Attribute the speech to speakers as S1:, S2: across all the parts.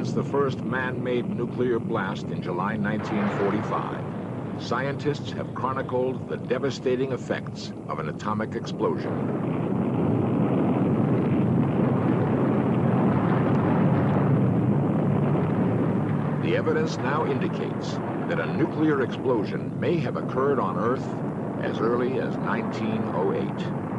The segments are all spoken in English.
S1: Since the first man-made nuclear blast in July 1945, scientists have chronicled the devastating effects of an atomic explosion. The evidence now indicates that a nuclear explosion may have occurred on Earth as early as 1908.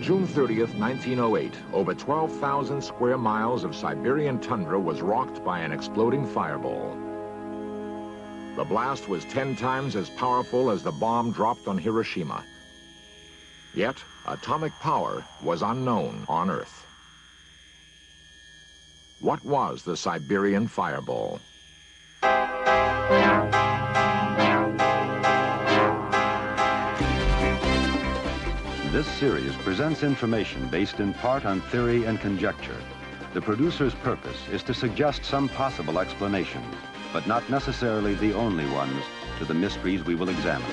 S1: June 30th, 1908, over 12,000 square miles of Siberian tundra was rocked by an exploding fireball. The blast was 10 times as powerful as the bomb dropped on Hiroshima. Yet, atomic power was unknown on Earth. What was the Siberian fireball?
S2: This series presents information based in part on theory and conjecture. The producer's purpose is to suggest some possible explanations, but not necessarily the only ones, to the mysteries we will examine.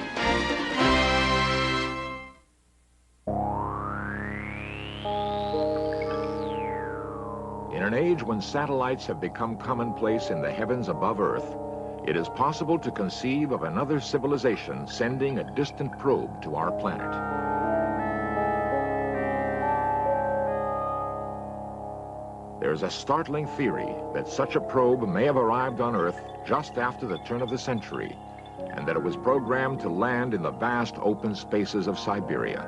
S1: In an age when satellites have become commonplace in the heavens above Earth, it is possible to conceive of another civilization sending a distant probe to our planet. There's a startling theory that such a probe may have arrived on Earth just after the turn of the century, and that it was programmed to land in the vast open spaces of Siberia.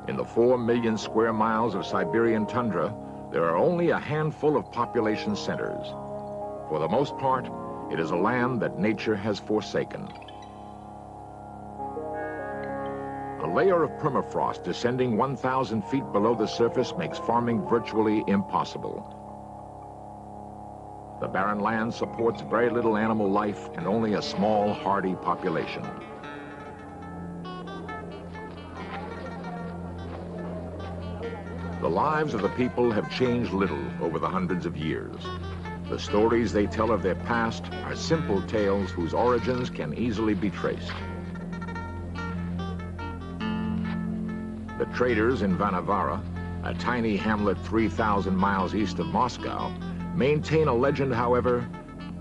S1: In the 4 million square miles of Siberian tundra, there are only a handful of population centers. For the most part, it is a land that nature has forsaken. A layer of permafrost descending 1,000 feet below the surface makes farming virtually impossible. The barren land supports very little animal life and only a small, hardy population. The lives of the people have changed little over the hundreds of years. The stories they tell of their past are simple tales whose origins can easily be traced. The traders in Vanavara, a tiny hamlet 3,000 miles east of Moscow, maintain a legend, however,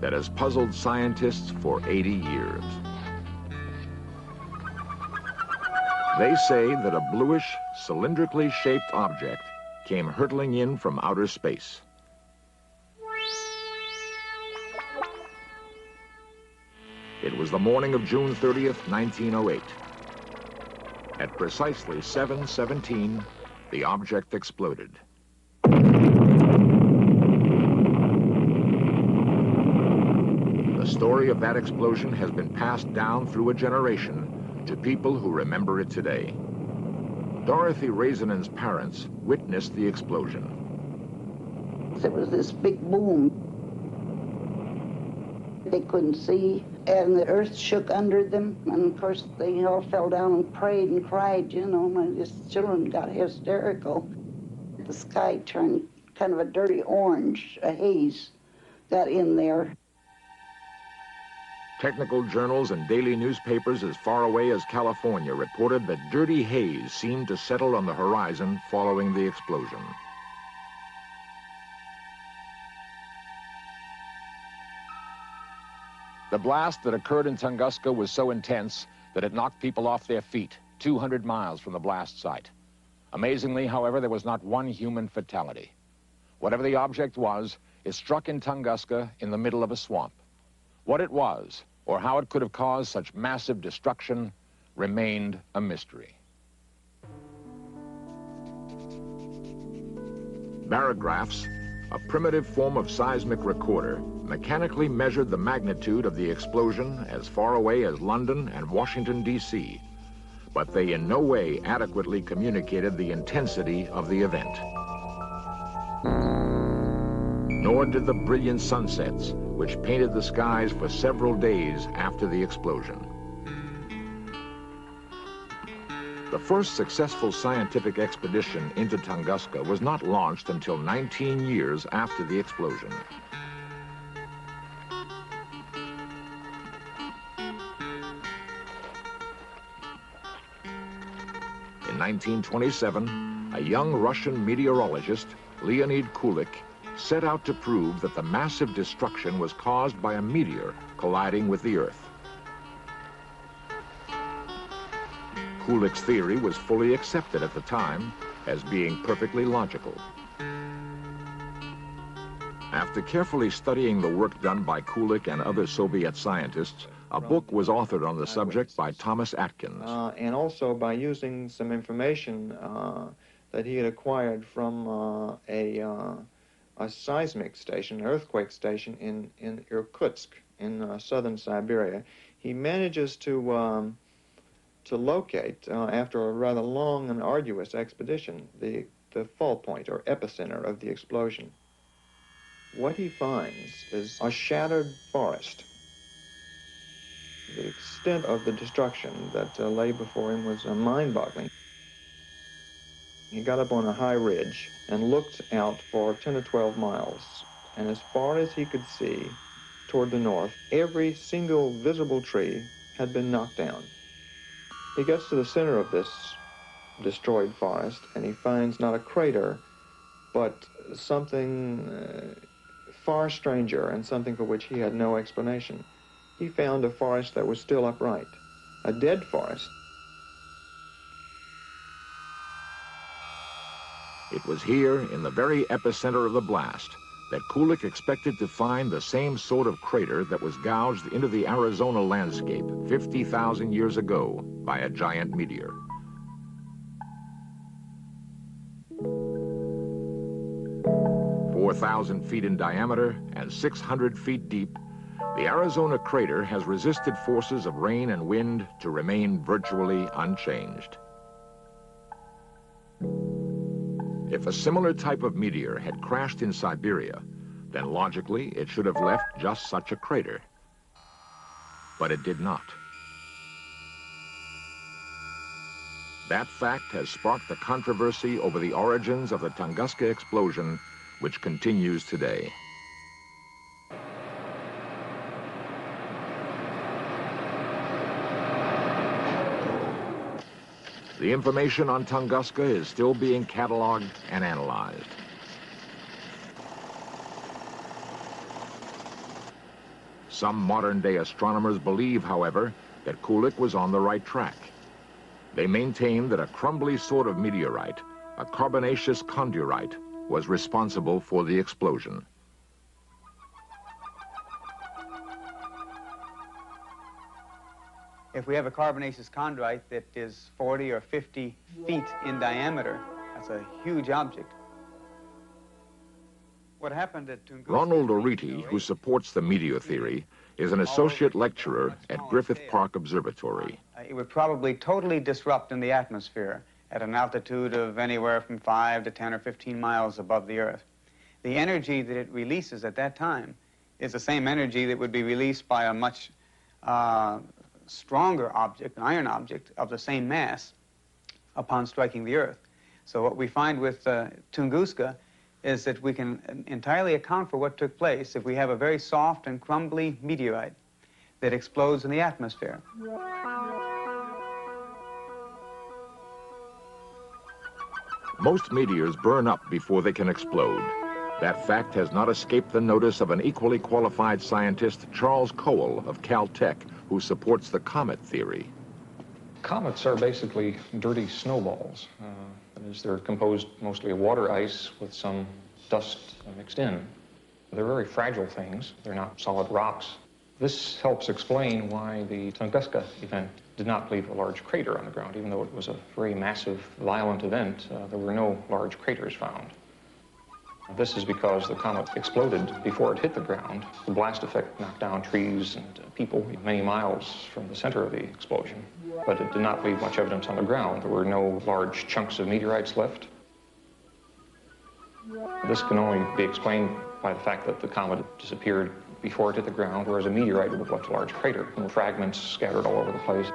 S1: that has puzzled scientists for 80 years. They say that a bluish, cylindrically shaped object came hurtling in from outer space. It was the morning of June 30th, 1908. At precisely 7:17, the object exploded. The story of that explosion has been passed down through a generation to people who remember it today. Dorothy Raisinen's parents witnessed the explosion.
S3: There was this big boom. They couldn't see, and the earth shook under them, and of course they all fell down and prayed and cried, you know. My children got hysterical. The sky turned kind of a dirty orange, a haze got in there.
S1: Technical journals and daily newspapers as far away as California reported that dirty haze seemed to settle on the horizon following the explosion. The blast that occurred in Tunguska was so intense that it knocked people off their feet, 200 miles from the blast site. Amazingly, however, there was not one human fatality. Whatever the object was, it struck in Tunguska in the middle of a swamp. What it was, or how it could have caused such massive destruction, remained a mystery. Barographs, a primitive form of seismic recorder, mechanically measured the magnitude of the explosion as far away as London and Washington, D.C., but they in no way adequately communicated the intensity of the event. nor did the brilliant sunsets, which painted the skies for several days after the explosion. The first successful scientific expedition into Tunguska was not launched until 19 years after the explosion. In 1927, a young Russian meteorologist, Leonid Kulik, set out to prove that the massive destruction was caused by a meteor colliding with the Earth. Kulik's theory was fully accepted at the time as being perfectly logical. After carefully studying the work done by Kulik and other Soviet scientists, a book was authored on the subject by Thomas Atkins.
S4: And also by using some information that he had acquired from a seismic station, an earthquake station in Irkutsk in southern Siberia. He manages to locate, after a rather long and arduous expedition, the fall point or epicenter of the explosion. What he finds is a shattered forest. The extent of the destruction that lay before him was mind-boggling. He got up on a high ridge and looked out for 10 or 12 miles, and as far as he could see toward the north, every single visible tree had been knocked down. He gets to the center of this destroyed forest, and he finds not a crater, but something far stranger and something for which he had no explanation. He found a forest that was still upright, a dead forest.
S1: It was here, in the very epicenter of the blast, that Kulik expected to find the same sort of crater that was gouged into the Arizona landscape 50,000 years ago by a giant meteor. "4,000 feet in diameter and 600 feet deep, the Arizona crater has resisted forces of rain and wind to remain virtually unchanged." If a similar type of meteor had crashed in Siberia, then logically it should have left just such a crater. But it did not. That fact has sparked the controversy over the origins of the Tunguska explosion, which continues today. The information on Tunguska is still being cataloged and analyzed. Some modern-day astronomers believe, however, that Kulik was on the right track. They maintain that a crumbly sort of meteorite, a carbonaceous chondrite, was responsible for the explosion.
S5: If we have a carbonaceous chondrite that is 40 or 50 feet in diameter, that's a huge object. What happened at Tunguska...
S1: Ronald Oriti, who supports the meteor theory, is an associate lecturer at Griffith Park Observatory.
S5: It would probably totally disrupt in the atmosphere at an altitude of anywhere from 5 to 10 or 15 miles above the Earth. The energy that it releases at that time is the same energy that would be released by a much stronger object, an iron object, of the same mass upon striking the Earth. So what we find with Tunguska is that we can entirely account for what took place if we have a very soft and crumbly meteorite that explodes in the atmosphere.
S1: Most meteors burn up before they can explode. That fact has not escaped the notice of an equally qualified scientist, Charles Cowell of Caltech, who supports the comet theory.
S6: Comets are basically dirty snowballs. That is, they're composed mostly of water ice with some dust mixed in. They're very fragile things. They're not solid rocks. This helps explain why the Tunguska event did not leave a large crater on the ground. Even though it was a very massive, violent event, there were no large craters found. This is because the comet exploded before it hit the ground. The blast effect knocked down trees and people many miles from the center of the explosion. But it did not leave much evidence on the ground. There were no large chunks of meteorites left. This can only be explained by the fact that the comet disappeared before it hit the ground, whereas a meteorite would have left a large crater and fragments scattered all over the place.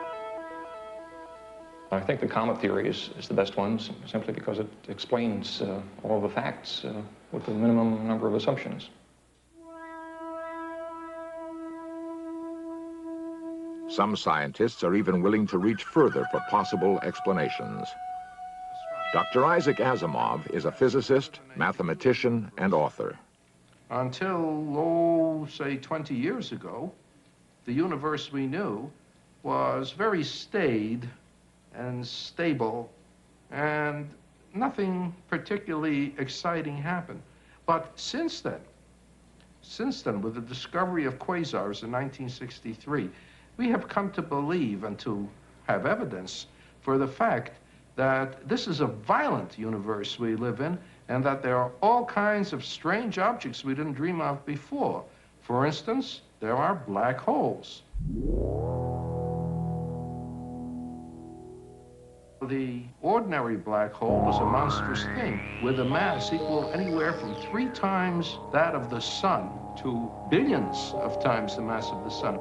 S6: I think the comet theory is the best one, simply because it explains all the facts with the minimum number of assumptions.
S1: Some scientists are even willing to reach further for possible explanations. Dr. Isaac Asimov is a physicist, mathematician, and author.
S7: Until, say 20 years ago, the universe we knew was very staid and stable, and nothing particularly exciting happened. But since then, with the discovery of quasars in 1963, we have come to believe and to have evidence for the fact that this is a violent universe we live in, and that there are all kinds of strange objects we didn't dream of before. For instance, there are black holes. The ordinary black hole is a monstrous thing with a mass equal anywhere from 3 times that of the sun to billions of times the mass of the sun.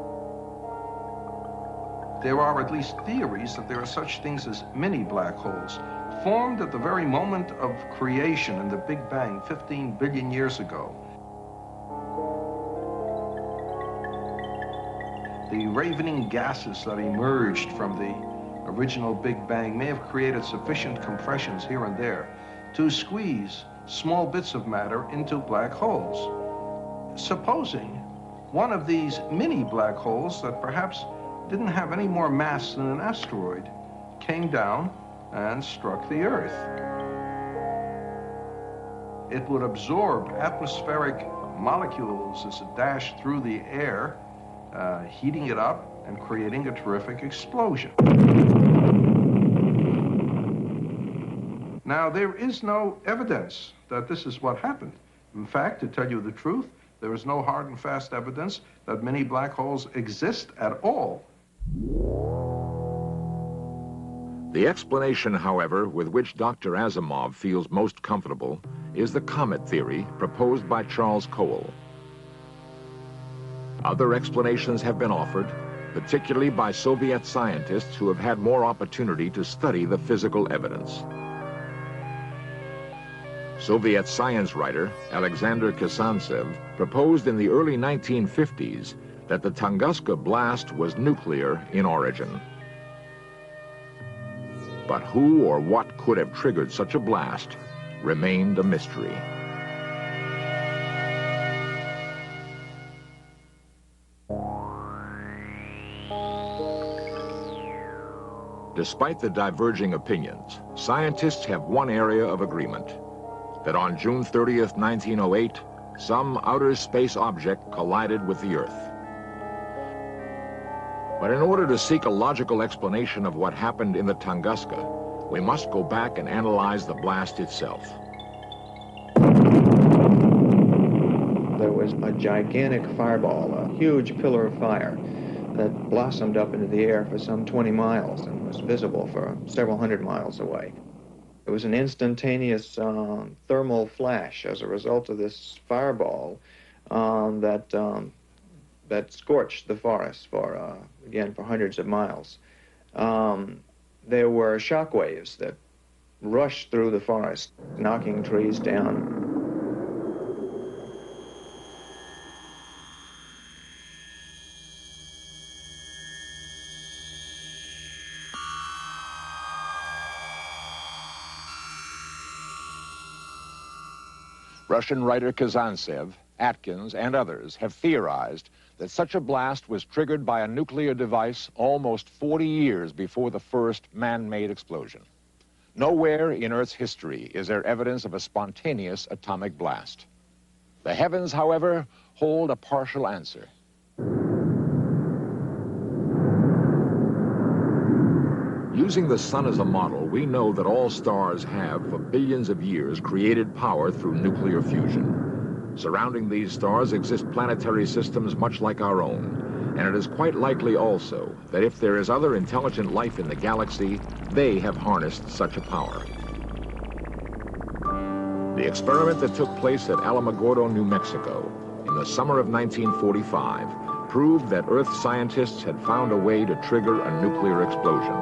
S7: There are at least theories that there are such things as mini black holes, formed at the very moment of creation in the Big Bang 15 billion years ago. The ravening gases that emerged from the original Big Bang may have created sufficient compressions here and there to squeeze small bits of matter into black holes. Supposing one of these mini black holes that perhaps didn't have any more mass than an asteroid came down and struck the Earth. It would absorb atmospheric molecules as it dashed through the air, heating it up and creating a terrific explosion. Now, there is no evidence that this is what happened. In fact, to tell you the truth, there is no hard and fast evidence that many black holes exist at all.
S1: The explanation, however, with which Dr. Asimov feels most comfortable is the comet theory proposed by Charles Cole. Other explanations have been offered, particularly by Soviet scientists who have had more opportunity to study the physical evidence. Soviet science writer Alexander Kazantsev proposed in the early 1950s that the Tunguska blast was nuclear in origin. But who or what could have triggered such a blast remained a mystery. Despite the diverging opinions, scientists have one area of agreement, that on June 30th, 1908, some outer space object collided with the Earth. But in order to seek a logical explanation of what happened in the Tunguska, we must go back and analyze the blast itself.
S4: There was a gigantic fireball, a huge pillar of fire that blossomed up into the air for some 20 miles and was visible for several hundred miles away. It was an instantaneous thermal flash as a result of this fireball that scorched the forest for, again, for hundreds of miles. There were shock waves that rushed through the forest, knocking trees down.
S1: Russian writer Kazantsev, Atkins, and others have theorized that such a blast was triggered by a nuclear device almost 40 years before the first man-made explosion. Nowhere in Earth's history is there evidence of a spontaneous atomic blast. The heavens, however, hold a partial answer. Using the sun as a model, we know that all stars have, for billions of years, created power through nuclear fusion. Surrounding these stars exist planetary systems much like our own, and it is quite likely also that if there is other intelligent life in the galaxy, they have harnessed such a power. The experiment that took place at Alamogordo, New Mexico, in the summer of 1945, proved that Earth scientists had found a way to trigger a nuclear explosion.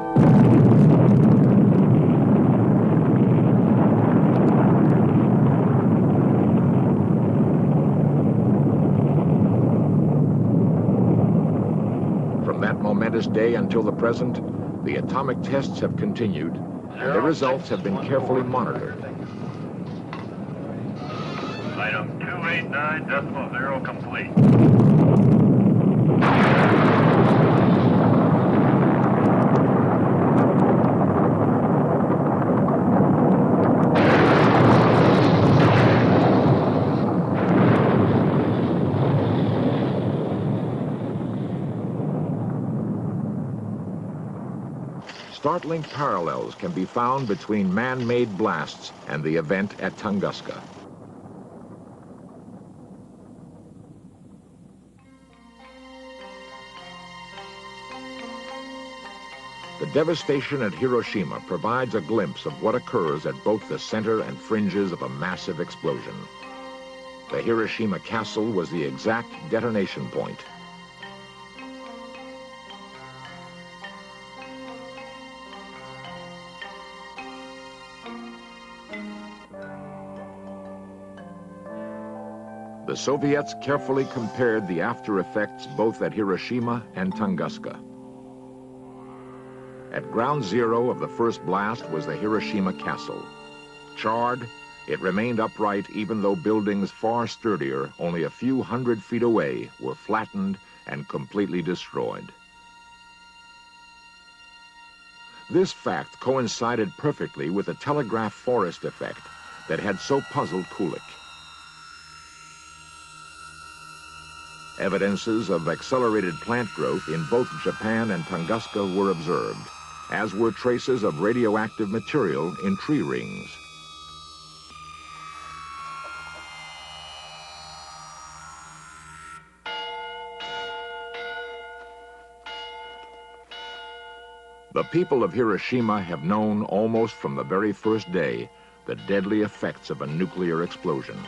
S1: From that momentous day until the present, the atomic tests have continued, and their results have been carefully monitored.
S8: Item 289.0 complete.
S1: Startling parallels can be found between man-made blasts and the event at Tunguska. The devastation at Hiroshima provides a glimpse of what occurs at both the center and fringes of a massive explosion. The Hiroshima castle was the exact detonation point. The Soviets carefully compared the after effects both at Hiroshima and Tunguska. At ground zero of the first blast was the Hiroshima castle. Charred, it remained upright even though buildings far sturdier, only a few 100 feet away, were flattened and completely destroyed. This fact coincided perfectly with the telegraph forest effect that had so puzzled Kulik. Evidences of accelerated plant growth in both Japan and Tunguska were observed, as were traces of radioactive material in tree rings. The people of Hiroshima have known almost from the very first day the deadly effects of a nuclear explosion.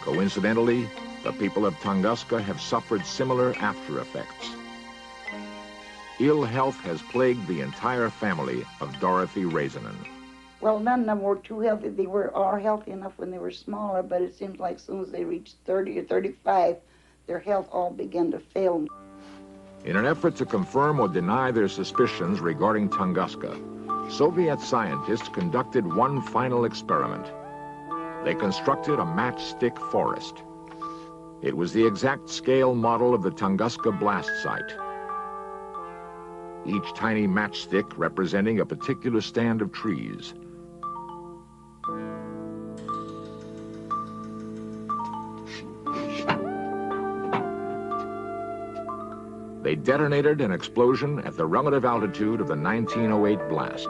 S1: Coincidentally, the people of Tunguska have suffered similar after effects. Ill health has plagued the entire family of Dorothy Razanen.
S3: Well, none of them were too healthy. They were all healthy enough when they were smaller, but it seems like as soon as they reached 30 or 35, their health all began to fail.
S1: In an effort to confirm or deny their suspicions regarding Tunguska, Soviet scientists conducted one final experiment. They constructed a matchstick forest. It was the exact scale model of the Tunguska blast site. Each tiny matchstick representing a particular stand of trees. They detonated an explosion at the relative altitude of the 1908 blast.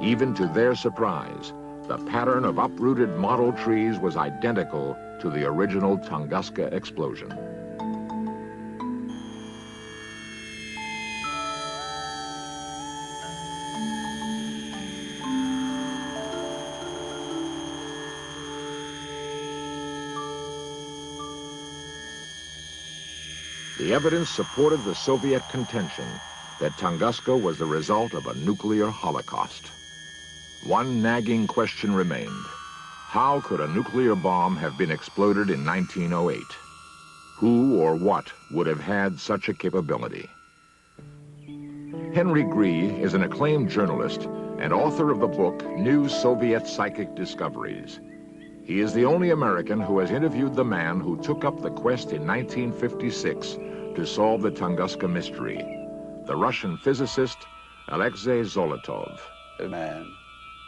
S1: Even to their surprise, the pattern of uprooted model trees was identical to the original Tunguska explosion. The evidence supported the Soviet contention that Tunguska was the result of a nuclear holocaust. One nagging question remained. How could a nuclear bomb have been exploded in 1908? Who or what would have had such a capability? Henry Gree is an acclaimed journalist and author of the book New Soviet Psychic Discoveries. He is the only American who has interviewed the man who took up the quest in 1956 to solve the Tunguska mystery, the Russian physicist Alexei Zolotov.
S9: A man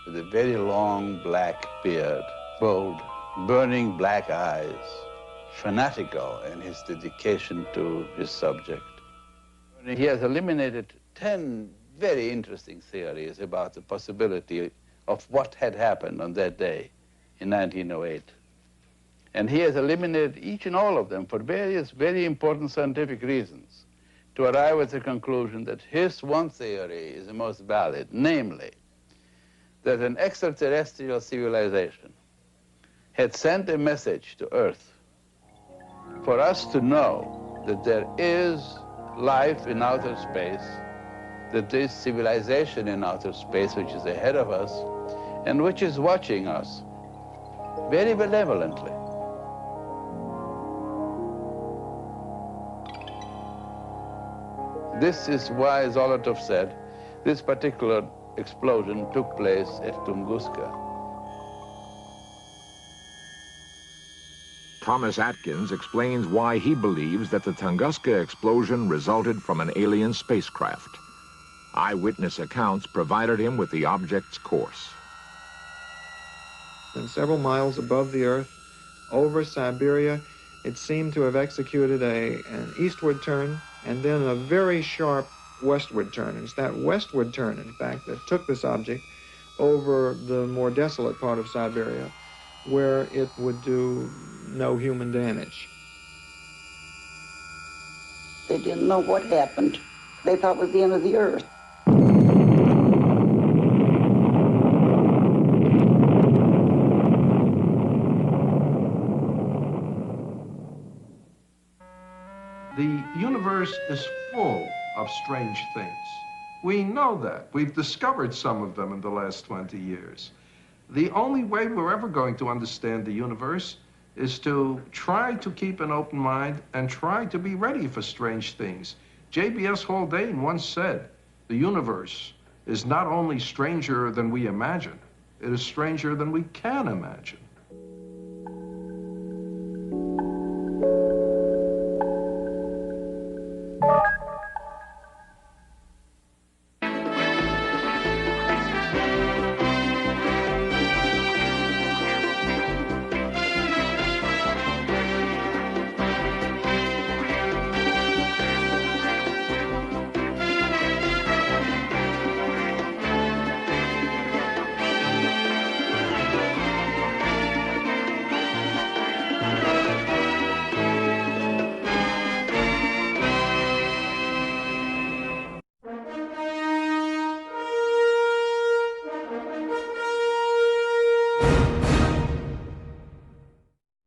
S9: with a very long black beard, bold, burning black eyes, fanatical in his dedication to his subject. He has eliminated 10 very interesting theories about the possibility of what had happened on that day in 1908. And he has eliminated each and all of them for various very important scientific reasons to arrive at the conclusion that his one theory is the most valid, namely, that an extraterrestrial civilization had sent a message to Earth for us to know that there is life in outer space, that there is civilization in outer space which is ahead of us and which is watching us very benevolently. This is why, as Zolotov said, this particular explosion took place at Tunguska.
S1: Thomas Atkins explains why he believes that the Tunguska explosion resulted from an alien spacecraft. Eyewitness accounts provided him with the object's course.
S4: And several miles above the Earth, over Siberia, it seemed to have executed an eastward turn and then a very sharp westward turn. It's that westward turn, in fact, that took this object over the more desolate part of Siberia, where it would do no human damage.
S3: They didn't know what happened. They thought it was the end of the Earth.
S7: The universe is full of strange things. We know that. We've discovered some of them in the last 20 years. The only way we're ever going to understand the universe is to try to keep an open mind and try to be ready for strange things. J.B.S. Haldane once said, the universe is not only stranger than we imagine, it is stranger than we can imagine.